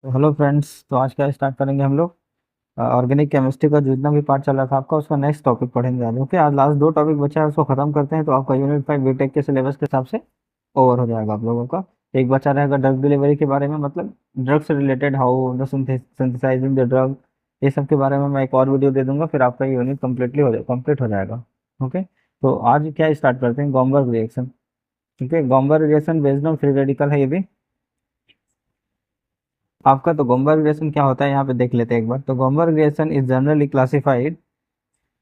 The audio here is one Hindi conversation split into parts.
तो हेलो फ्रेंड्स, तो आज क्या स्टार्ट करेंगे हम लोग। ऑर्गेनिक केमिस्ट्री का जितना भी पार्ट चल रहा था आपका, उसका नेक्स्ट टॉपिक पढ़ेंगे आज। ओके, आज लास्ट दो टॉपिक बचा है, उसको खत्म करते हैं तो आपका यूनिट 5 बीटेक के सिलेबस के हिसाब से ओवर हो जाएगा आप लोगों का। एक बचा रहेगा ड्रग डिलीवरी के बारे में, मतलब ड्रग से related, how the synthesising the drug, ये सब के बारे में मैं एक और वीडियो दे दूंगा, फिर आपका यूनिट कंप्लीट हो जाएगा। ओके, तो आज क्या स्टार्ट करते हैं, गॉम्बर्ग रिएक्शन। ठीक है, Gomberg reaction based on free radical है ये भी आपका। तो गोमबर्ग रिएक्शन क्या होता है यहाँ पे देख लेते हैं एक बार। तो Gomberg reaction is generally classified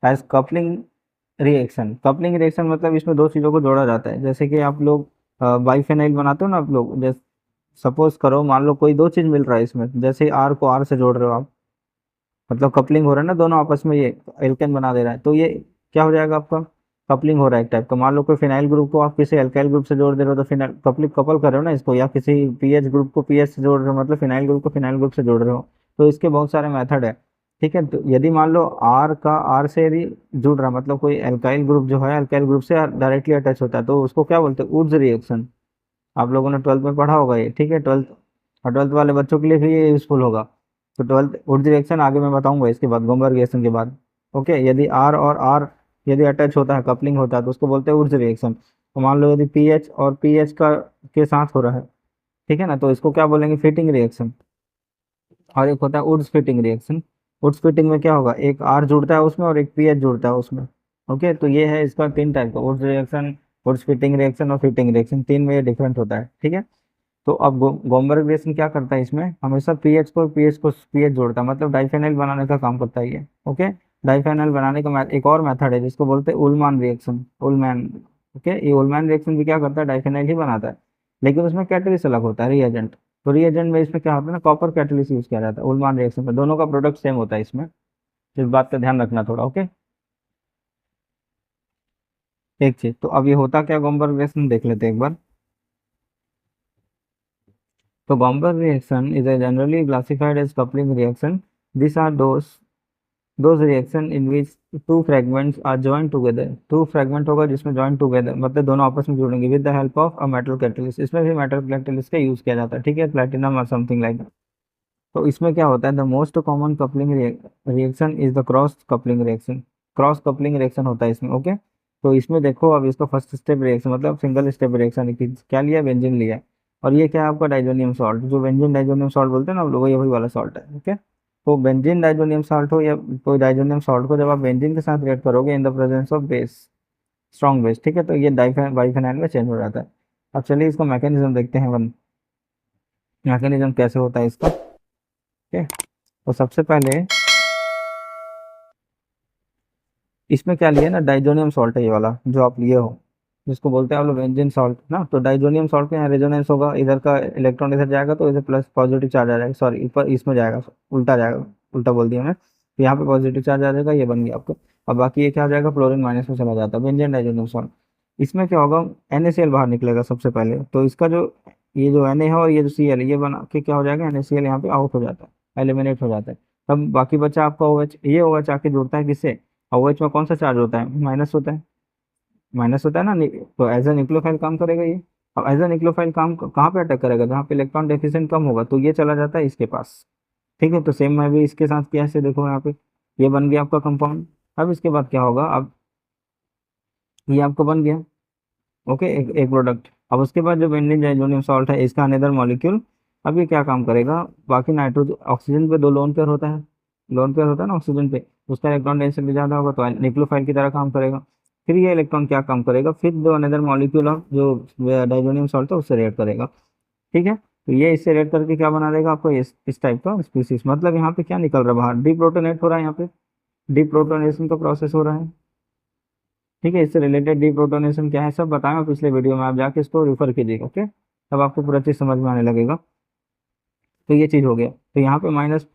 as coupling reaction. Coupling reaction मतलब इसमें दो चीज़ों को जोड़ा जाता है। जैसे कि आप लोग बाइफेनाइल बनाते हो ना आप लोग, जैसे सपोज करो, मान लो कोई दो चीज़ मिल रहा है इसमें, जैसे आर को आर से जोड़ रहे हो आप, मतलब कपलिंग हो रहा है ना दोनों आपस में, ये एल्केन बना दे रहा है, तो ये क्या हो जाएगा आपका, कपलिंग हो रहा है एक टाइप का। मान लो कोई फिनाइल ग्रुप को आप किसी अल्काइल ग्रुप से जोड़ दे रहे हो, तो फिनाइल कपल कपल कर रहे हो ना इसको, या किसी पीएच ग्रुप को पीएच से जोड़ रहे हो, मतलब फिनाइल ग्रुप को फिनाइल ग्रुप से जोड़ रहे हो। तो इसके बहुत सारे मेथड है। ठीक है, तो यदि मान लो आर का आर से यदि जुड़ रहा है, मतलब कोई अल्काइल ग्रुप जो है अल्काइल ग्रुप से डायरेक्टली अटैच होता है, तो उसको क्या बोलते हैं, वुड्स रिएक्शन। आप लोगों ने ट्वेल्थ में पढ़ा होगा ये। ठीक है, ट्वेल्थ और ट्वेल्थ वाले बच्चों के लिए भी ये यूजफुल होगा। तो ट्वेल्थ वुड्स रिएक्शन आगे मैं बताऊंगा इसके बाद, गोमबर्ग रिएक्शन के बाद। ओके, यदि आर और आर यदि अटैच होता है, कपलिंग होता है, तो उसको बोलते हैं वुड्स रिएक्शन। तो मान लो यदि पीएच और पीएच का के साथ हो रहा है, ठीक है ना, तो इसको क्या बोलेंगे, फिटिंग रिएक्शन। और एक होता है Wurtz Fittig reaction. Wurtz Fittig में क्या होगा, एक आर जुड़ता है उसमें और एक पीएच जुड़ता है उसमें। ओके, तो ये है इसका तीन टाइप का, Wurtz reaction, Wurtz Fittig reaction और फिटिंग रिएक्शन, तीन में ये डिफरेंट होता है। ठीक है, तो अब गोमबर्ग रिएक्शन क्या करता है, इसमें हमेशा पीएच को पीएच जोड़ता है, मतलब डाइफेनाइल बनाने का काम करता है ये। ओके, डाइफेनाइल बनाने का एक और मेथड है जिसको बोलते हैं उलमान रिएक्शन, उलमैन। ओके, ये उलमैन रिएक्शन भी क्या करता है, डाइफेनाइल ही बनाता है, लेकिन उसमें कैटलिस्ट अलग होता है, रिएजेंट। तो रिएजेंट में इसमें क्या होता है ना, कॉपर कैटलिस्ट यूज किया जाता है उलमान रिएक्शन में। दोनों का प्रोडक्ट सेम होता है इसमें, इस बात का ध्यान रखना थोड़ा। ओके, एक चीज, तो अब ये होता क्या गोमबर्ग रिएक्शन देख लेते हैं एक बार। So Bomber reaction is a generally classified as coupling reaction. These are those reaction in which two fragments are joined together. Two fragment होगा जिसमें joined together, मतलब दोनों आपस में जुड़ेंगे with the help of a metal catalyst। इसमें भी metal catalyst का यूज किया जाता है। ठीक है, प्लेटिनम और समथिंग लाइक। तो इसमें क्या होता है, the most common coupling reaction is the cross coupling reaction. Cross coupling reaction होता है इसमें। ओके, तो इसमें देखो, अब इसका फर्स्ट स्टेप रिएक्शन मतलब सिंगल स्टेप रिएक्शन क्या लिया, बेंजीन लिया। और ये क्या है आपका, डाइजोनियम सॉल्ट, जो बेंजीन डाइजोनियम सॉल्ट बोलते हैं ना लोग, ये वही वाला सॉल्ट है। ओके, तो बेंजीन डाइजोनियम सॉल्ट हो या कोई डाइजोनियम सॉल्ट को जब आप बेंजीन के साथ रिएक्ट करोगे in the presence of base, strong base, ठीक है, तो ये बाइफेनाइल में चेंज हो जाता है। अब चलिए इसका मैकेनिज्म देखते हैं, वन मैकेनिज्म कैसे होता है इसका। ओके, तो सबसे पहले इसमें क्या लिया ना, डाइजोनियम सॉल्ट है ये वाला जो आप लिए हो, जिसको बोलते हैं आप लोग बेंजीन सॉल्ट ना। तो डाइजोनियम सॉल्ट का यहाँ रेजोनेंस होगा, इधर का इलेक्ट्रॉन इधर जाएगा तो इधर प्लस पॉजिटिव चार्ज आ जाएगा, सॉरी ऊपर इसमें जाएगा, उल्टा जाएगा, उल्टा बोल दिया मैं। तो यहाँ पे पॉजिटिव चार्ज आ जाएगा, ये बन गया आपको। और बाकी ये क्या हो जाएगा, क्लोरीन माइनस में चला जाता है, बेंजीन डाइजोनियम सॉल्ट। इसमें क्या होगा, NaCl बाहर निकलेगा सबसे पहले। तो इसका जो ये जो Na है और ये जो Cl है, ये बना के क्या हो जाएगा, NaCl यहाँ पे आउट हो जाता है, एलिमिनेट हो जाता है। तब बाकी बचा आपका OH। ये OH आके जुड़ता है किससे, OH में कौन सा चार्ज होता है, माइनस होता है, माइनस होता है ना। तो एज ए न्यूक्लियोफाइल काम करेगा ये। अब एज ए न्यूक्लियोफाइल काम कहाँ पे अटैक करेगा, जहाँ पे इलेक्ट्रॉन डेफिशिएंट कम होगा, तो ये चला जाता है इसके पास। ठीक है, तो सेम मैं भी इसके साथ किया, ऐसे देखो यहाँ पे ये बन गया आपका कंपाउंड। अब इसके बाद क्या होगा, अब ये आपका बन गया। ओके, एक प्रोडक्ट। अब उसके बाद जो बेंजीन डाइजोनियम सॉल्ट है, इसका अनदर मॉलिक्यूल। अब ये क्या काम करेगा, बाकी नाइट्रोजन ऑक्सीजन पे दो लोन पेयर होता है, लोन पेयर होता है ना ऑक्सीजन पे, उसका इलेक्ट्रॉन डेंसिटी ज़्यादा होगा तो न्यूक्लियोफाइल की तरह काम करेगा। फिर ये इलेक्ट्रॉन क्या काम करेगा, फिर जो अनदर मॉलिक्यूल ऑफ जो डाइजोनियम सॉल्ट है उससे रिएक्ट करेगा। ठीक है, तो ये इससे रिएक्ट करके क्या बना देगा आपको, इस टाइप का स्पीसीज। मतलब यहाँ पे क्या निकल रहा है बाहर, डीप्रोटोनेट हो रहा है, यहाँ पे डीप्रोटोनेशन का प्रोसेस हो रहा है। ठीक है, इससे रिलेटेड डीप्रोटोनेशन क्या है सब बताया मैं पिछले वीडियो में, आप जाके इसको रिफर कीजिएगा। ओके, तब आपको पूरा चीज़ समझ में आने लगेगा। तो ये चीज़ हो गया, तो यहाँ पे माइनस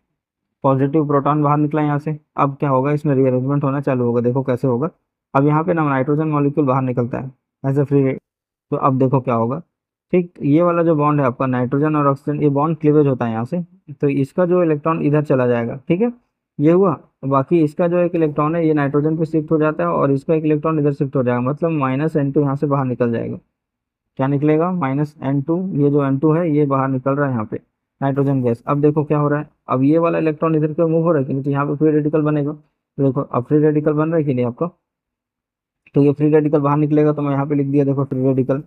पॉजिटिव प्रोटॉन बाहर निकला यहाँ से। अब क्या होगा, इसमें रीअरेंजमेंट होना चालू होगा, देखो कैसे होगा। अब यहाँ पे ना नाइट्रोजन मॉलिक्यूल बाहर निकलता है एज ए फ्री। तो अब देखो क्या होगा, ठीक, ये वाला जो बॉन्ड है आपका नाइट्रोजन और ऑक्सीजन, ये बॉन्ड क्लीवेज होता है यहाँ से। तो इसका जो इलेक्ट्रॉन इधर चला जाएगा, ठीक है, ये हुआ। बाकी इसका जो एक इलेक्ट्रॉन है ये नाइट्रोजन पे शिफ्ट हो जाता है और इसका एक इलेक्ट्रॉन इधर शिफ्ट हो जाएगा, मतलब -N2 यहाँ से बाहर निकल जाएगा। क्या निकलेगा, -N2। ये जो N2 है ये बाहर निकल रहा है यहाँ पे। Nitrogen gas. अब देखो क्या हो रहा है, अब ये वाला इलेक्ट्रॉन इधर के मूव हो रहा है कि नहीं, तो यहाँ पे फ्री रेडिकल बनेगा। तो देखो अब फ्री रेडिकल बन रहा है कि नहीं आपका। तो ये फ्री रेडिकल बाहर निकलेगा, तो मैं यहाँ पे लिख दिया, देखो फ्री रेडिकल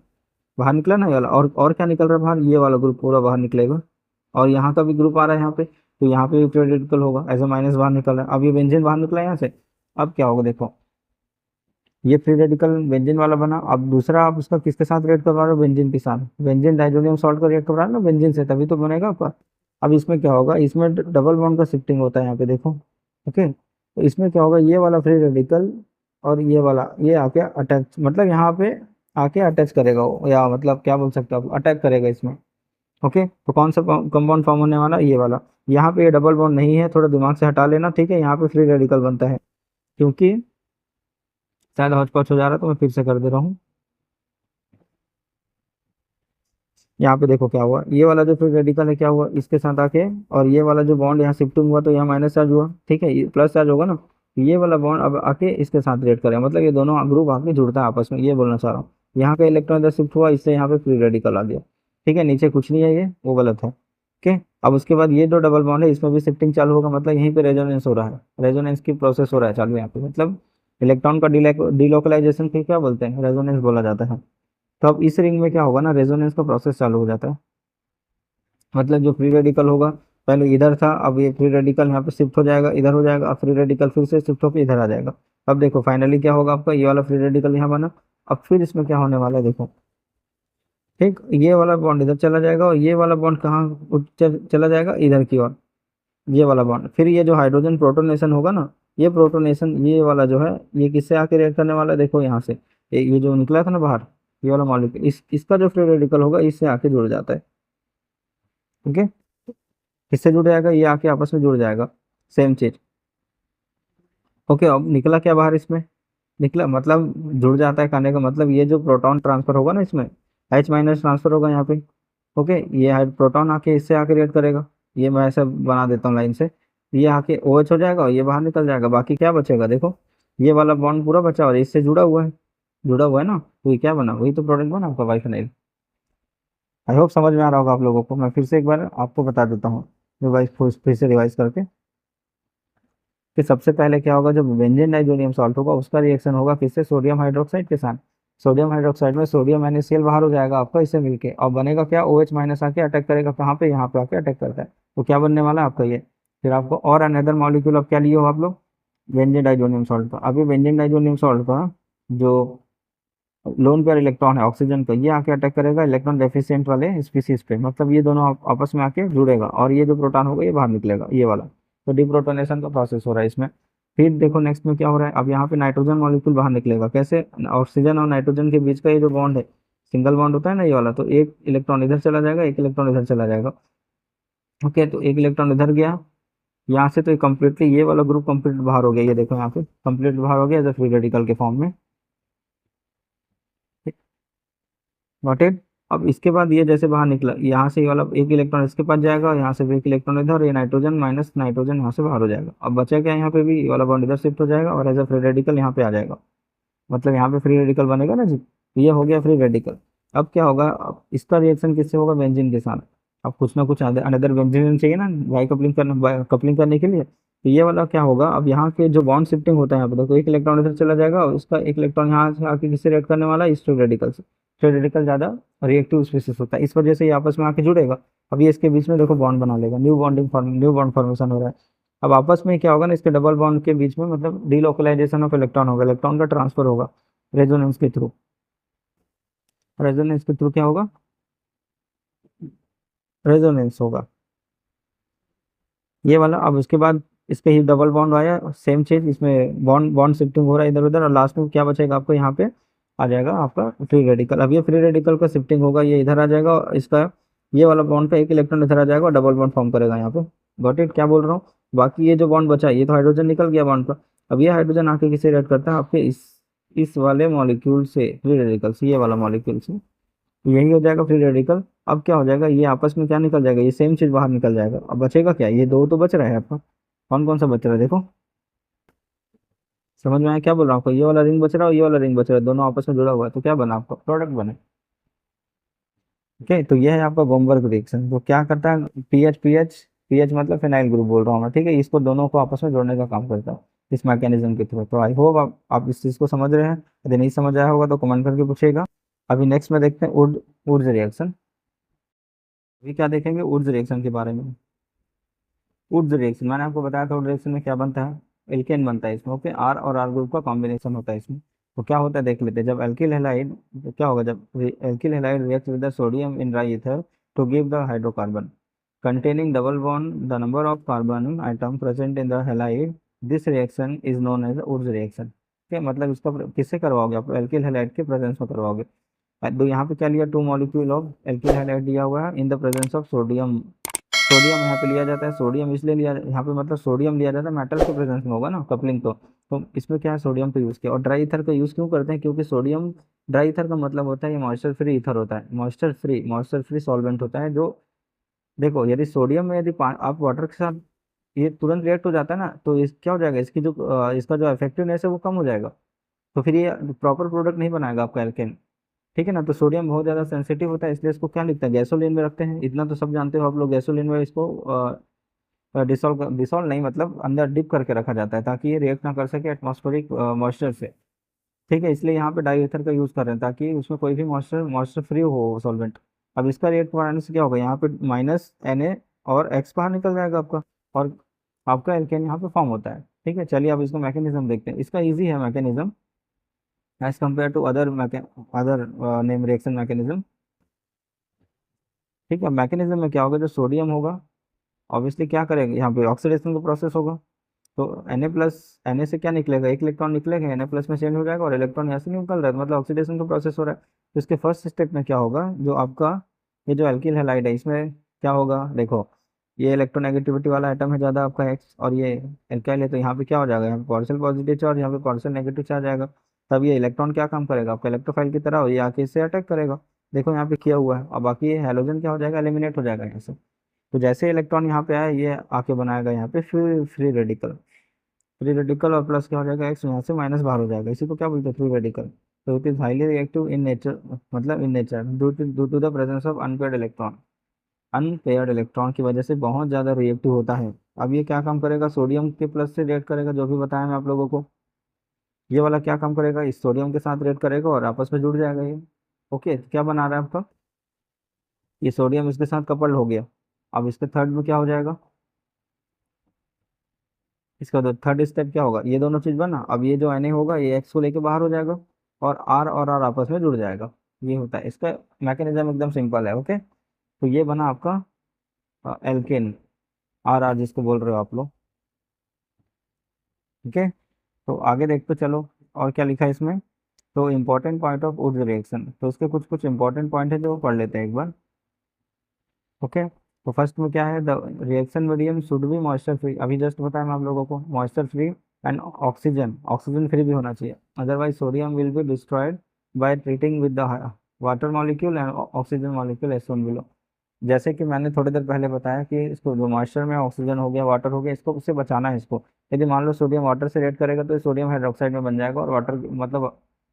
बाहर निकला ना ये वाला। और क्या निकल रहा है बाहर, ये वाला ग्रुप पूरा बाहर निकलेगा। और यहाँ का भी ग्रुप आ रहा है यहाँ पे, तो यहाँ पे भी फ्री रेडिकल होगा, एज अ माइनस बाहर निकल रहा है। अब ये बेंजीन बाहर निकला है यहाँ से। अब क्या होगा देखो, ये फ्री रेडिकल बेंजीन वाला बना। अब दूसरा आप उसका किसके साथ रिएक्ट करवा रहे हो, बेंजीन के साथ। बेंजीन डाइजोनियम सॉल्ट का रिएक्ट करवा रहे हो ना बेंजीन से, तभी तो बनेगा आपका। अब इसमें क्या होगा, इसमें डबल बॉन्ड का शिफ्टिंग होता है यहाँ पे देखो। ओके, तो इसमें क्या होगा, ये वाला फ्री रेडिकल और ये वाला ये आके अटैच, मतलब यहाँ पे आके अटैच करेगा वो, या मतलब क्या बोल सकते हो आप, अटैक करेगा इसमें। ओके, तो कौन सा कंपाउंड फॉर्म होने वाला, ये वाला। यहाँ पे ये डबल बॉन्ड नहीं है, थोड़ा दिमाग से हटा लेना, ठीक है। यहाँ पे फ्री रेडिकल बनता है, क्योंकि शायद हौच पौच हो जा रहा है, तो मैं फिर से कर दे रहा हूँ। यहाँ पे देखो क्या हुआ, ये वाला जो फ्री रेडिकल है क्या हुआ, इसके साथ आके, और ये वाला जो बॉन्ड यहाँ शिफ्टिंग हुआ, तो यहाँ माइनस चार्ज हुआ, ठीक है, ये प्लस चार्ज होगा ना। ये वाला बॉन्ड अब आके इसके साथ रिएक्ट करेगा, मतलब ये दोनों ग्रुप आके जुड़ता है आपस में, ये बोलना चाह रहा हूँ। यहाँ का इलेक्ट्रॉन इधर शिफ्ट हुआ, इससे यहाँ पे फ्री रेडिकल आ गया, ठीक है। नीचे कुछ नहीं है, ये वो गलत है। ओके, अब उसके बाद ये जो डबल बॉन्ड है, इसमें भी शिफ्टिंग चालू होगा, मतलब यहीं पे रेजोनेंस हो रहा है, रेजोनेंस की प्रोसेस हो रहा है चालू यहाँ पे, मतलब इलेक्ट्रॉन का डिलोकलाइजेशन की क्या बोलते हैं, रेजोनेंस बोला जाता है। तो अब इस रिंग में क्या होगा ना, रेजोनेंस का प्रोसेस चालू हो जाता है। मतलब जो फ्री रेडिकल होगा, पहले इधर था, अब ये फ्री रेडिकल यहाँ पे शिफ्ट हो जाएगा, इधर हो जाएगा, अब फ्री रेडिकल फिर से शिफ्ट होकर इधर आ जाएगा। अब देखो फाइनली क्या होगा आपका, ये वाला फ्री रेडिकल यहाँ बना। अब फिर इसमें क्या होने वाला है देखो, ठीक, ये वाला बॉन्ड इधर चला जाएगा, और ये वाला बॉन्ड कहाँ चला जाएगा, इधर की ओर। ये वाला बॉन्ड, फिर ये जो हाइड्रोजन प्रोटोनेशन होगा ना, ये प्रोटोनेशन ये वाला जो है, ये किससे आके रिएक्ट करने वाला है, देखो यहाँ से। ये जो निकला था ना बाहर, ये वाला मॉलिक्यूल, इसका जो फ्री रेडिकल होगा, इससे आके जुड़ जाता है। ठीक है, किससे जुड़ जाएगा, ये आके आपस में जुड़ जाएगा, सेम चीज। ओके, अब निकला क्या बाहर इसमें, निकला मतलब जुड़ जाता है, कहने का मतलब ये जो प्रोटॉन ट्रांसफर होगा ना इसमें, H माइनस ट्रांसफर होगा यहाँ पे। ओके, ये प्रोटॉन आके इससे आके रिएक्ट करेगा, ये मैं ऐसे बना देता हूँ लाइन से। ये आके OH हो जाएगा, और ये बाहर निकल जाएगा, बाकी क्या बचेगा देखो, ये वाला बॉन्ड पूरा बचा, और इससे जुड़ा हुआ है ना, तो ये क्या बना, वही तो प्रोडक्ट बना आपका बाइफेनाइल। आई होप समझ में आ रहा होगा आप लोगों को, मैं फिर से एक बार आपको बता देता हूँ, रिवाइज, फिर से रिवाइज करके। कि सबसे पहले क्या होगा, जब बेंजीन डाइजोनियम सॉल्ट होगा, उसका रिएक्शन होगा किससे, सोडियम हाइड्रोक्साइड के साथ। सोडियम हाइड्रोक्साइड में सोडियम NaCl बाहर हो जाएगा आपका इससे मिलके, और बनेगा क्या, OH माइनस आके अटैक करेगा कहाँ पे, यहाँ पे आके अटैक करता है। तो क्या बनने वाला है आपका ये। फिर आपको और अनदर मॉलिक्यूल, अब क्या लिए हो आप लोग, बेंजीन डाइजोनियम सॉल्ट का। अभी बेंजीन डाइजोनियम सॉल्ट का जो लोन पेयर इलेक्ट्रॉन है ऑक्सीजन का, ये आके अटैक करेगा इलेक्ट्रॉन डेफिशिएंट वाले स्पीसीज पे, मतलब ये दोनों आपस में आके जुड़ेगा, और ये जो प्रोटॉन होगा ये बाहर निकलेगा, ये वाला। तो डिप्रोटोनेशन का प्रोसेस हो रहा है इसमें। फिर देखो नेक्स्ट में क्या हो रहा है, अब यहाँ पे नाइट्रोजन मॉलिक्यूल बाहर निकलेगा, कैसे, ऑक्सीजन और नाइट्रोजन के बीच का ये जो बॉन्ड है, सिंगल बॉन्ड होता है ना ये वाला, तो एक इलेक्ट्रॉन इधर चला जाएगा, एक इलेक्ट्रॉन इधर चला जाएगा। ओके, तो एक इलेक्ट्रॉन इधर गया, यहाँ से तो कम्प्लीटली ये वाला ग्रुप कंप्लीट बाहर हो गया, ये देखो यहाँ पे कंप्लीट बाहर हो गया एज फ्री रेडिकल के फॉर्म में। Got it. अब इसके बाद ये जैसे बाहर निकला, यहाँ से ये वाला एक इलेक्ट्रॉन इसके पास जाएगा, और यहाँ से भी एक इलेक्ट्रॉन इधर, और ये नाइट्रोजन माइनस नाइट्रोजन यहाँ से बाहर हो जाएगा। अब बचा क्या, यहाँ पे भी ये वाला बॉन्ड इधर शिफ्ट हो जाएगा, और एज अ फ्री रेडिकल यहाँ पे आ जाएगा, मतलब यहाँ पे फ्री रेडिकल बनेगा ना जी, तो ये हो गया फ्री रेडिकल। अब क्या होगा, अब इसका रिएक्शन किससे होगा, बेंजीन के साथ। अब कुछ ना कुछ अनदर बेंजीन चाहिए ना, बाई कपलिंग करना, कपलिंग करने के लिए। तो ये वाला क्या होगा, अब यहाँ के जो बॉन्ड शिफ्टिंग होता है यहाँ पे देखो, एक इलेक्ट्रॉन इधर चला जाएगा, और उसका एक इलेक्ट्रॉन यहाँ से आके किससे रिएक्ट करने वाला है, इस फ्री रेडिकल से। फ्री रेडिकल ज्यादा रिएक्टिव स्पीसीज होता है, इस वजह से ये आपस में आके जुड़ेगा। अब ये इसके बीच में देखो बॉन्ड बना लेगा, न्यू बॉन्ड फॉर्मेशन हो रहा है। अब आपस में क्या होगा ना, इसके डबल बॉन्ड के बीच में मतलब डीलोकलाइजेशन ऑफ इलेक्ट्रॉन होगा, इलेक्ट्रॉन का ट्रांसफर होगा रेजोनेंस के थ्रू। रेजोनेंस के थ्रू क्या होगा, रेजोनेंस होगा ये वाला। अब उसके बाद इस पे ही डबल बॉन्ड आया, सेम चीज, इसमें बॉन्ड बॉन्ड शिफ्टिंग हो रहा है इधर उधर, और लास्ट में क्या बचेगा आपको, यहाँ पे आ जाएगा आपका फ्री रेडिकल। अब ये फ्री रेडिकल का शिफ्टिंग होगा, ये इधर आ जाएगा, और इसका ये वाला बॉन्ड का एक इलेक्ट्रॉन इधर आ जाएगा, और डबल बॉन्ड फॉर्म करेगा यहाँ पे। गॉट इट, क्या बोल रहा हूँ। बाकी ये जो बॉन्ड बचा है, ये तो हाइड्रोजन निकल गया बॉन्ड का। अब ये हाइड्रोजन आके किसे रिएक्ट करता है, आपके इस वाले मॉलिक्यूल से, फ्री रेडिकल से, ये वाला मॉलिक्यूल से, यही हो जाएगा फ्री रेडिकल। अब क्या हो जाएगा, ये आपस में क्या निकल जाएगा, ये सेम चीज बाहर निकल जाएगा। अब बचेगा क्या, ये दो तो बच रहा है आपका, कौन कौन सा बच रहा है देखो, समझ में आया क्या बोल रहा हूँ आपको, ये वाला रिंग बच रहा है और ये वाला रिंग बच रहा है, दोनों आपस में जुड़ा हुआ है, तो क्या बना आपका प्रोडक्ट बने। ओके, तो ये है आपका गोमबर्ग रिएक्शन। तो क्या करता है, पीएच पीएच पीएच मतलब फिनाइल ग्रुप बोल रहा हूँ मैं, ठीक है, इसको दोनों को आपस में जोड़ने का काम करता है इस मैकेनिज्म के थ्रू। तो आई होप आप इस चीज़ को समझ रहे हैं। यदि नहीं समझ आया होगा तो कमेंट करके पूछिएगा। अभी नेक्स्ट में देखते हैं वुड्स रिएक्शन। अभी क्या देखेंगे, वुड्स रिएक्शन के बारे में। वुड्स रिएक्शन मैंने आपको बताया था, वुड रिएक्शन में क्या बनता है, एल्केन बनता है इसमें। ओके, आर और आर ग्रुप का कॉम्बिनेशन होता है इसमें। तो क्या होता है देख लेते हैं। जब एल्किल हैलाइड, तो क्या होगा, जब alkyl halide react with the sodium in dry ether to give the hydrocarbon containing double bond, the number of carbon atom present in the halide, this reaction is known as Wurtz reaction। ठीक है, मतलब इसका किससे करवाओगे आप, एल्किल हैलाइड के प्रेजेंस में करवाओगे। तो यहाँ पे क्या लिया, 2 मॉलिक्यूल ऑफ एल्किल हैलाइड दिया हुआ है in the presence of sodium. Sodium यहाँ पे लिया जाता है, सोडियम इसलिए लिया यहाँ पे, मतलब सोडियम लिया जाता है मेटल के प्रेजेंस में होगा ना कपलिंग। तो इसमें क्या है, सोडियम का यूज़ किया। और ड्राई ईथर का यूज़ क्यों करते हैं, क्योंकि सोडियम, ड्राई ईथर का मतलब होता है ये मॉइस्चर फ्री ईथर होता है, मॉइस्चर फ्री सॉल्वेंट होता है। जो देखो, यदि सोडियम में यदि आप वाटर के साथ ये तुरंत रिएक्ट हो जाता है ना, तो इस क्या हो जाएगा, इसकी जो इसका जो इफेक्टिवनेस है वो कम हो जाएगा। तो फिर ये प्रॉपर प्रोडक्ट नहीं बनाएगा आपका एल्केन। ठीक है ना। तो सोडियम बहुत ज़्यादा सेंसिटिव होता है, इसलिए इसको क्या लिखते हैं, गैसोलीन में रखते हैं। इतना तो सब जानते हो आप लोग, गैसोलीन में इसको डिसॉल्व डिसॉल्व नहीं, मतलब अंदर डिप करके रखा जाता है ताकि ये रिएक्ट ना कर सके एटमॉस्फेरिक मॉइस्चर से। ठीक है, इसलिए यहाँ पे डाई ईथर का यूज़ कर रहे हैं ताकि उसमें कोई भी मॉइस्चर मॉइस्चर फ्री हो सॉल्वेंट। अब इसका रिएक्ट बनाने से क्या होगा, यहाँ पे -Na और X बाहर निकल जाएगा आपका, और आपका एल्केन यहाँ पे फॉर्म होता है। ठीक है, चलिए अब इसको मैकेनिज्म देखते हैं। इसका इजी है mechanism as compare to other name reaction mechanism. ठीक है, मैकेनिज्म में क्या होगा, जो सोडियम होगा ऑब्वियसली क्या करेगा, यहाँ पे ऑक्सीडेशन का प्रोसेस होगा। तो Na से क्या निकलेगा, एक इलेक्ट्रॉन निकलेगा, Na+ में चेंज हो जाएगा और इलेक्ट्रॉन यहाँ से निकल रहा है, मतलब ऑक्सीडेशन का प्रोसेस हो रहा है। तो इसके फर्स्ट स्टेप में क्या होगा, जो आपका ये जो एल्किल हैलाइड है इसमें क्या होगा, देखो ये इलेक्ट्रोनेगेटिविटी वाला आइटम है ज़्यादा आपका X, और ये एल्काइल है, तो यहाँ पे क्या हो जाएगा, यहाँ पे पार्शियल पॉजिटिव चार्ज, यहाँ पे पार्शियल नेगेटिव चार्ज आएगा। तब ये इलेक्ट्रॉन क्या काम करेगा, आपका इलेक्ट्रोफाइल की तरह, और ये आके इससे अटैक करेगा। देखो यहाँ पे किया हुआ है। और बाकी ये हैलोजन क्या हो जाएगा, एलिमिनेट हो जाएगा यहाँ से। तो जैसे इलेक्ट्रॉन यहाँ पे आया, ये आके बनाएगा यहाँ पे फ्री रेडिकल। फ्री रेडिकल और प्लस क्या हो जाएगा, एक्स यहाँ से माइनस बाहर हो जाएगा, इसी को क्या बोलते हैं, फ्री रेडिकल। तो it is highly reactive in nature, मतलब in nature due to the presence of unpaired electron. Unpaired electron की वजह से बहुत ज़्यादा रिएक्टिव होता है। अब ये क्या काम करेगा, सोडियम के प्लस से रिएक्ट करेगा, जो भी बताया मैं आप लोगों को। ये वाला क्या काम करेगा, इस सोडियम के साथ रिएक्ट करेगा और आपस में जुड़ जाएगा ये। ओके, तो क्या बना रहा है आपका, ये सोडियम इसके साथ कपल्ड हो गया। अब इसके थर्ड में क्या हो जाएगा, इसका तो थर्ड स्टेप क्या होगा, ये दोनों चीज बना। अब ये जो Na होगा ये X को लेके बाहर हो जाएगा, और R आपस में जुड़ जाएगा। ये होता है इसका मैकेनिज्म, एकदम सिंपल है। ओके, तो ये बना आपका एल्केन, R जिसको बोल रहे हो आप लोग। ठीक है, तो आगे देखते चलो और क्या लिखा है इसमें। तो important point of Wurtz reaction, तो उसके कुछ कुछ इंपॉर्टेंट पॉइंट है जो पढ़ लेते हैं एक बार। ओके, तो फर्स्ट में क्या है, the reaction medium should be moisture free. अभी जस्ट बताया मैं आप लोगों को, moisture free and oxygen oxygen free भी होना चाहिए, otherwise sodium will be destroyed by treating with the water molecule and oxygen molecule as shown below. जैसे कि मैंने थोड़ी देर पहले बताया कि इसको जो मॉइस्चर में ऑक्सीजन हो गया, वाटर हो गया, इसको उससे बचाना है इसको। यदि मान लो सोडियम वाटर से रिएक्ट करेगा तो सोडियम हाइड्रोक्साइड में बन जाएगा, और वाटर मतलब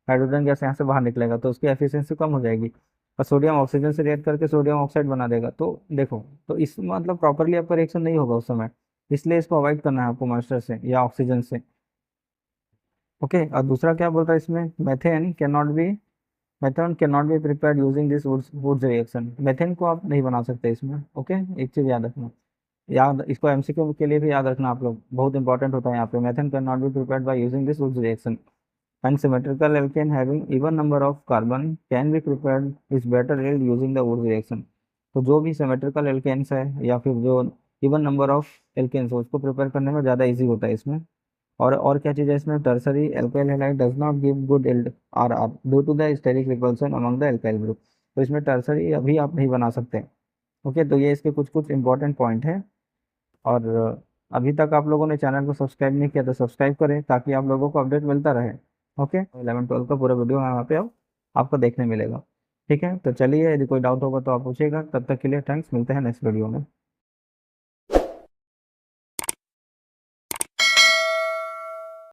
हाइड्रोजन गैस यहाँ से बाहर निकलेगा, तो उसकी एफिशिएंसी कम हो जाएगी। और सोडियम ऑक्सीजन से रिएक्ट करके सोडियम ऑक्साइड बना देगा। तो देखो, तो इस मतलब प्रॉपरली आपका रिएक्शन नहीं होगा उस समय, इसलिए इसको अवॉइड करना है आपको मॉइस्चर से या ऑक्सीजन से। ओके, और दूसरा क्या बोलता है इसमें, methane can not be prepared using this Wurtz reaction. Methane को आप नहीं बना सकते इसमें। ओके, एक चीज़ याद रखना, याद इसको एमसीक्यू के लिए भी याद रखना आप लोग, बहुत इंपॉर्टेंट होता है यहाँ पे। Methane can not be prepared by using this Wurtz reaction and symmetrical alkane having even number of carbon can be prepared is better yield using the Wurtz reaction। तो जो भी symmetrical alkanes है या फिर जो even number of alkanes हो, उसको प्रिपेयर करने में ज़्यादा इजी होता है इसमें। और क्या चीज़ है इसमें, tertiary alkyl halide does not give good yield are due to the steric repulsion among the alkyl group. तो इसमें टर्सरी अभी आप नहीं बना सकते। ओके, तो ये इसके कुछ कुछ इंपॉर्टेंट पॉइंट है। और अभी तक आप लोगों ने चैनल को सब्सक्राइब नहीं किया तो सब्सक्राइब करें ताकि आप लोगों को अपडेट मिलता रहे। ओके, 11-12 का पूरा वीडियो है वहाँ पे अब आपको देखने मिलेगा। ठीक है, तो चलिए, यदि कोई डाउट होगा तो आप पूछिएगा। तब तक के लिए थैंक्स, मिलते हैं नेक्स्ट वीडियो में।